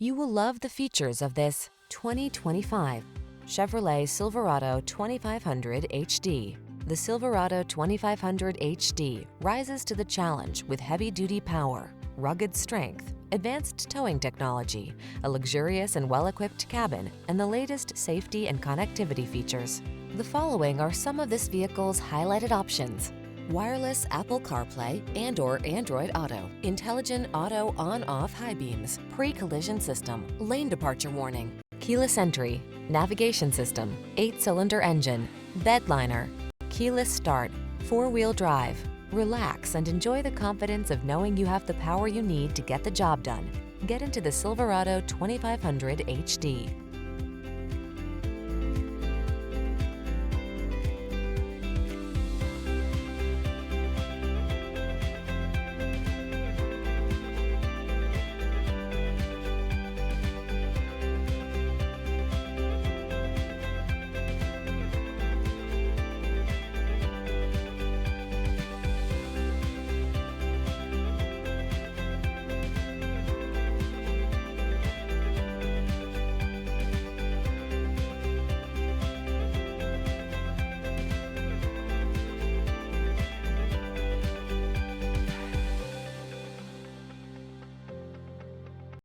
You will love the features of this 2025 Chevrolet Silverado 2500 HD. The Silverado 2500 HD rises to the challenge with heavy-duty power, rugged strength, advanced towing technology, a luxurious and well-equipped cabin, and the latest safety and connectivity features. The following are some of this vehicle's highlighted options: wireless Apple CarPlay and/or Android Auto, intelligent auto on-off high beams, pre-collision system, lane departure warning, keyless entry, navigation system, 8-cylinder engine, bed liner, keyless start, 4-wheel drive. Relax and enjoy the confidence of knowing you have the power you need to get the job done. Get into the Silverado 2500 HD.